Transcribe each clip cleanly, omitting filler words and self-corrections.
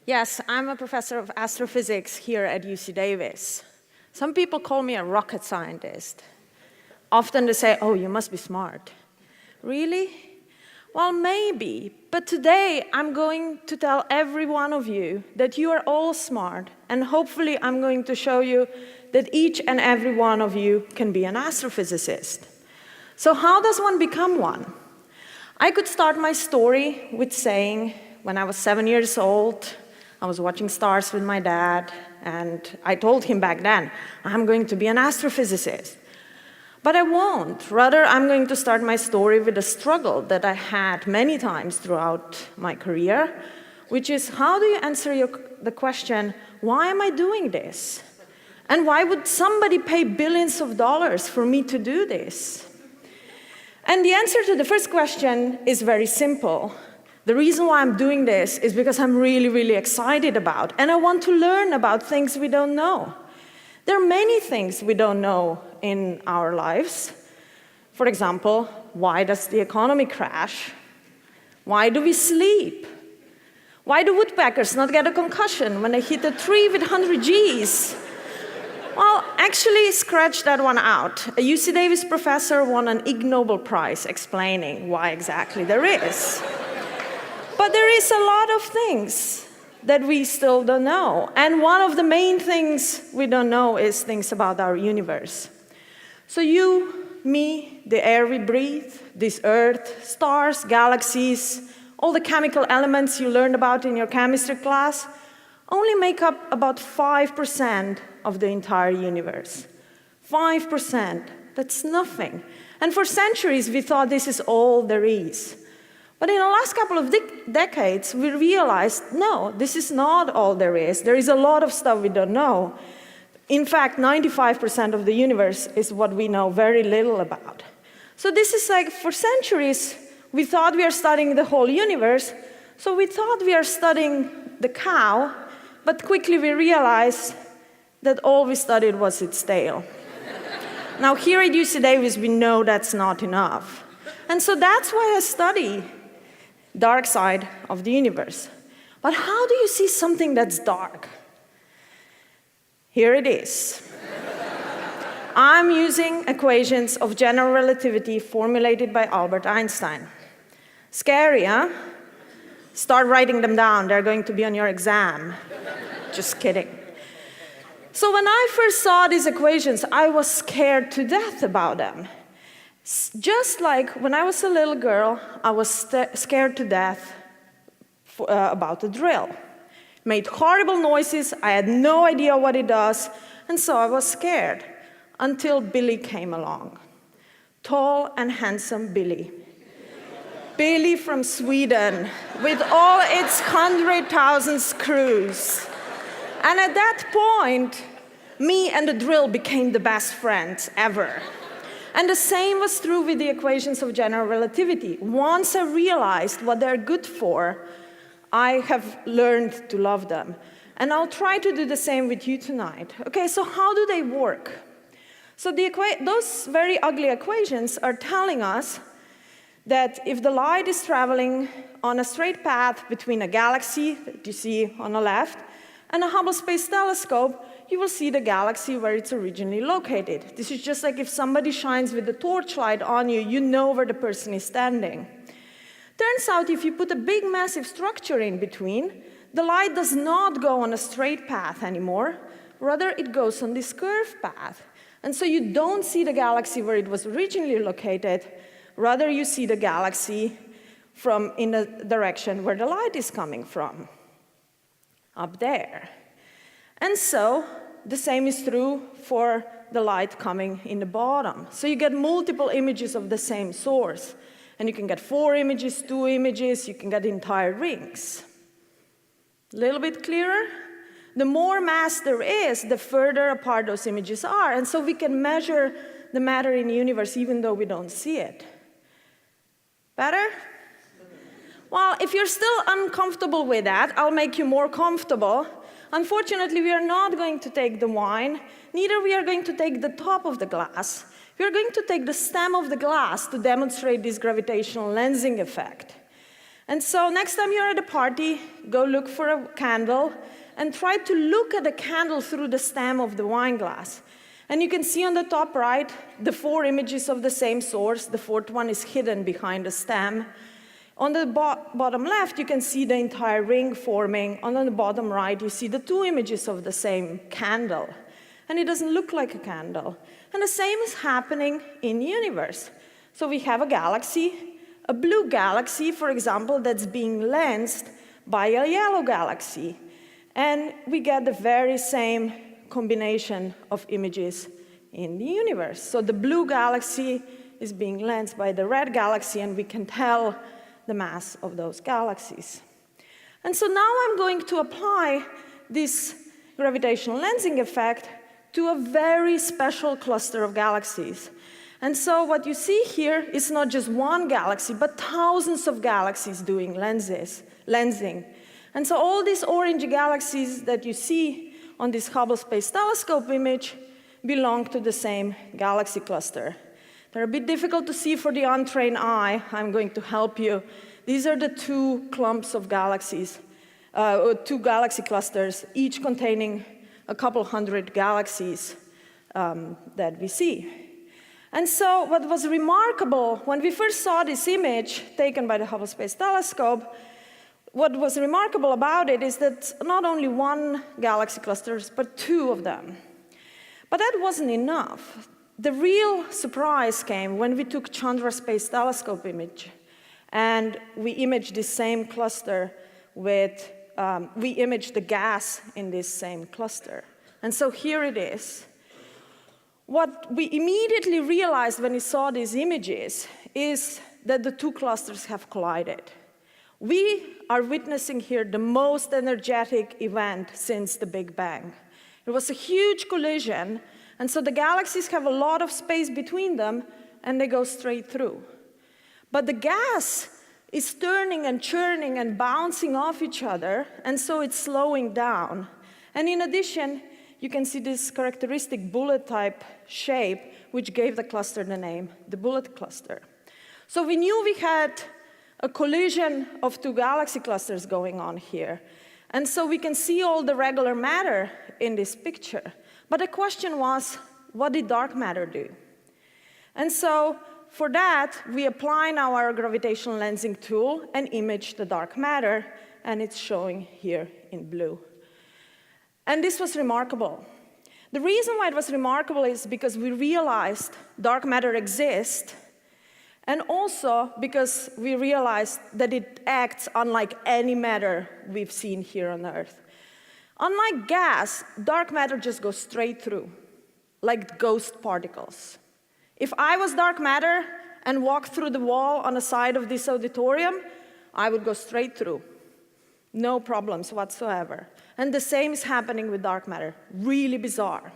Yes, I'm a professor of astrophysics here at UC Davis. Some people call me a rocket scientist. Often they say, oh, you must be smart. Really? Well, maybe, but today I'm going to tell every one of you that you are all smart, and hopefully I'm going to show you that each and every one of you can be an astrophysicist. So how does one become one? I could start my story with saying, when I was 7 years old, I was watching stars with my dad, and I told him back then, I'm going to be an astrophysicist. But I won't. Rather, I'm going to start my story with a struggle that I had many times throughout my career, which is, how do you answer the question, why am I doing this? And why would somebody pay billions of dollars for me to do this? And the answer to the first question is very simple. The reason why I'm doing this is because I'm really, really excited about, and I want to learn about things we don't know. There are many things we don't know in our lives. For example, why does the economy crash? Why do we sleep? Why do woodpeckers not get a concussion when they hit a tree with 100 Gs? Well, actually, scratch that one out. A UC Davis professor won an Ig Nobel Prize explaining why exactly there is. But there is a lot of things that we still don't know. And one of the main things we don't know is things about our universe. So you, me, the air we breathe, this Earth, stars, galaxies, all the chemical elements you learned about in your chemistry class, only make up about 5% of the entire universe. 5%, that's nothing. And for centuries, we thought this is all there is. But in the last couple of decades, we realized, no, this is not all there is. There is a lot of stuff we don't know. In fact, 95% of the universe is what we know very little about. So this is like, for centuries, we thought we are studying the whole universe, so we thought we are studying the cow, but quickly we realized that all we studied was its tail. Now, here at UC Davis, we know that's not enough. And so that's why I study dark side of the universe. But how do you see something that's dark? Here it is. I'm using equations of general relativity formulated by Albert Einstein. Scary, huh? Start writing them down. They're going to be on your exam. Just kidding. So when I first saw these equations, I was scared to death about them. Just like when I was a little girl, I was scared to death about the drill. It made horrible noises, I had no idea what it does, and so I was scared, until Billy came along. Tall and handsome Billy. Billy from Sweden, with all its 100,000 screws. And at that point, me and the drill became the best friends ever. And the same was true with the equations of general relativity. Once I realized what they're good for, I have learned to love them. And I'll try to do the same with you tonight. Okay, so how do they work? So those very ugly equations are telling us that if the light is traveling on a straight path between a galaxy that you see on the left and a Hubble Space Telescope, you will see the galaxy where it's originally located. This is just like if somebody shines with a torchlight on you, you know where the person is standing. Turns out if you put a big, massive structure in between, the light does not go on a straight path anymore. Rather, it goes on this curved path. And so you don't see the galaxy where it was originally located. Rather, you see the galaxy in the direction where the light is coming from, up there. And so the same is true for the light coming in the bottom. So you get multiple images of the same source. And you can get 4 images, 2 images, you can get entire rings. A little bit clearer? The more mass there is, the further apart those images are. And so we can measure the matter in the universe even though we don't see it. Better? Well, if you're still uncomfortable with that, I'll make you more comfortable. Unfortunately, we are not going to take the wine, neither we are going to take the top of the glass. We are going to take the stem of the glass to demonstrate this gravitational lensing effect. And so next time you're at a party, go look for a candle and try to look at the candle through the stem of the wine glass. And you can see on the top right the 4 images of the same source. The 4th one is hidden behind the stem. On the bottom left, you can see the entire ring forming. On the bottom right, you see the 2 images of the same candle. And it doesn't look like a candle. And the same is happening in the universe. So we have a galaxy, a blue galaxy, for example, that's being lensed by a yellow galaxy. And we get the very same combination of images in the universe. So the blue galaxy is being lensed by the red galaxy, and we can tell the mass of those galaxies. And so now I'm going to apply this gravitational lensing effect to a very special cluster of galaxies. And so what you see here is not just one galaxy, but thousands of galaxies doing lensing. And so all these orange galaxies that you see on this Hubble Space Telescope image belong to the same galaxy cluster. They're a bit difficult to see for the untrained eye. I'm going to help you. These are the 2 clumps of galaxies, 2 galaxy clusters, each containing a couple hundred galaxies that we see. And so what was remarkable, when we first saw this image taken by the Hubble Space Telescope, what was remarkable about it is that not only 1 galaxy cluster, but 2 of them. But that wasn't enough. The real surprise came when we took Chandra Space Telescope image, and we imaged this same cluster with, we imaged the gas in this same cluster. And so here it is. What we immediately realized when we saw these images is that the 2 clusters have collided. We are witnessing here the most energetic event since the Big Bang. It was a huge collision, and so the galaxies have a lot of space between them, and they go straight through. But the gas is turning and churning and bouncing off each other, and so it's slowing down. And in addition, you can see this characteristic bullet-type shape, which gave the cluster the name, the bullet cluster. So we knew we had a collision of 2 galaxy clusters going on here. And so we can see all the regular matter in this picture. But the question was, what did dark matter do? And so for that, we apply now our gravitational lensing tool and image the dark matter, and it's showing here in blue. And this was remarkable. The reason why it was remarkable is because we realized dark matter exists, and also because we realized that it acts unlike any matter we've seen here on Earth. Unlike gas, dark matter just goes straight through, like ghost particles. If I was dark matter and walked through the wall on the side of this auditorium, I would go straight through. No problems whatsoever. And the same is happening with dark matter. Really bizarre.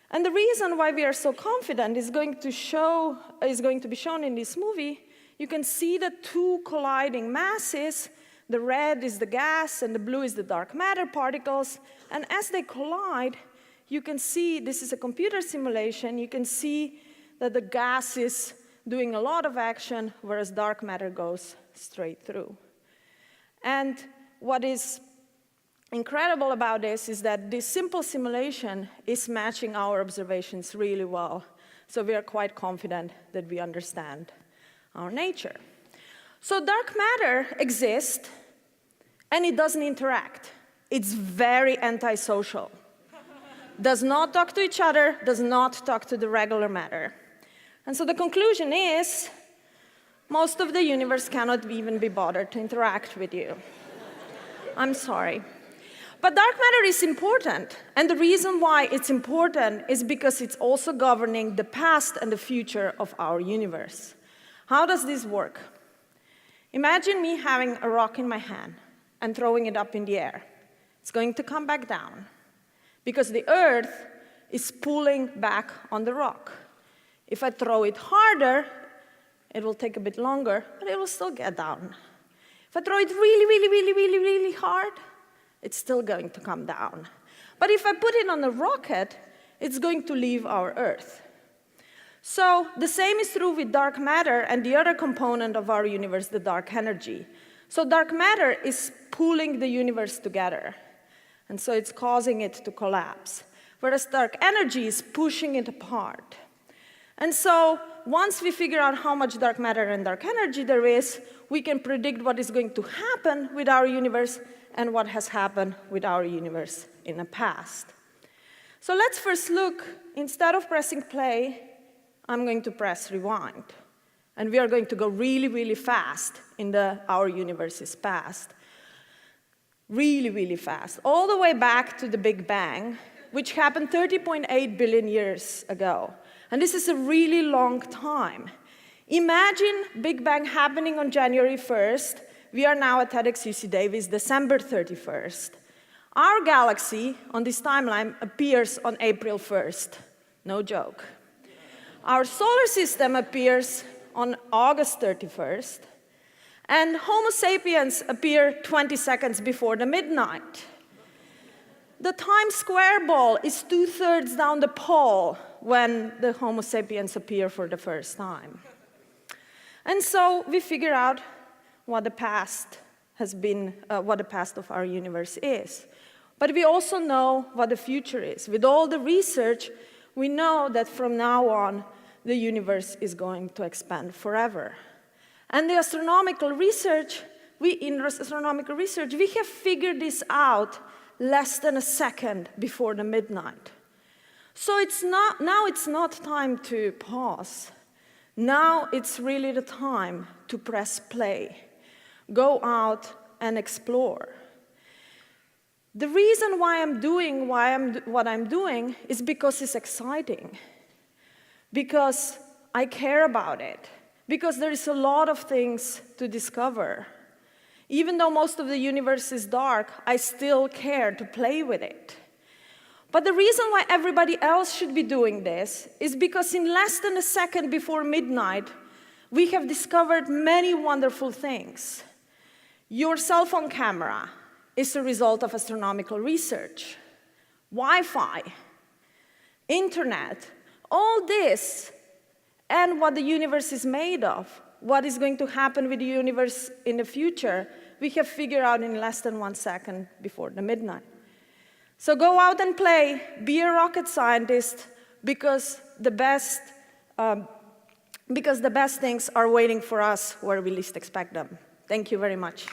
And the reason why we are so confident is going to be shown in this movie. You can see the 2 colliding masses. The red is the gas, and the blue is the dark matter particles. And as they collide, you can see, this is a computer simulation, you can see that the gas is doing a lot of action, whereas dark matter goes straight through. And what is incredible about this is that this simple simulation is matching our observations really well. So we are quite confident that we understand our nature. So dark matter exists, and it doesn't interact. It's very antisocial. Does not talk to each other, does not talk to the regular matter. And so the conclusion is, most of the universe cannot even be bothered to interact with you. I'm sorry. But dark matter is important, and the reason why it's important is because it's also governing the past and the future of our universe. How does this work? Imagine me having a rock in my hand and throwing it up in the air. It's going to come back down because the Earth is pulling back on the rock. If I throw it harder, it will take a bit longer, but it will still get down. If I throw it really hard, it's still going to come down. But if I put it on a rocket, it's going to leave our Earth. So the same is true with dark matter and the other component of our universe, the dark energy. So dark matter is pulling the universe together, and so it's causing it to collapse, whereas dark energy is pushing it apart. And so once we figure out how much dark matter and dark energy there is, we can predict what is going to happen with our universe and what has happened with our universe in the past. So let's first look, instead of pressing play, I'm going to press rewind. And we are going to go really, really fast in our universe's past. Really, really fast. All the way back to the Big Bang, which happened 30.8 billion years ago. And this is a really long time. Imagine Big Bang happening on January 1st. We are now at TEDx UC Davis, December 31st. Our galaxy on this timeline appears on April 1st. No joke. Our solar system appears on August 31st. And Homo sapiens appear 20 seconds before the midnight. The Times Square ball is 2/3 down the pole when the Homo sapiens appear for the first time. And so we figure out what the past has been, what the past of our universe is. But we also know what the future is. With all the research, we know that from now on, the universe is going to expand forever. And the astronomical research, in astronomical research, we have figured this out less than a second before the midnight. So now it's not time to pause. Now it's really the time to press play. Go out and explore. The reason why I'm doing what I'm doing is because it's exciting. Because I care about it. Because there is a lot of things to discover. Even though most of the universe is dark, I still care to play with it. But the reason why everybody else should be doing this is because in less than a second before midnight, we have discovered many wonderful things. Your cell phone camera is a result of astronomical research. Wi-Fi, internet, all this, and what the universe is made of, what is going to happen with the universe in the future, we have figured out in less than 1 second before the midnight. So go out and play, be a rocket scientist, because the best things are waiting for us where we least expect them. Thank you very much.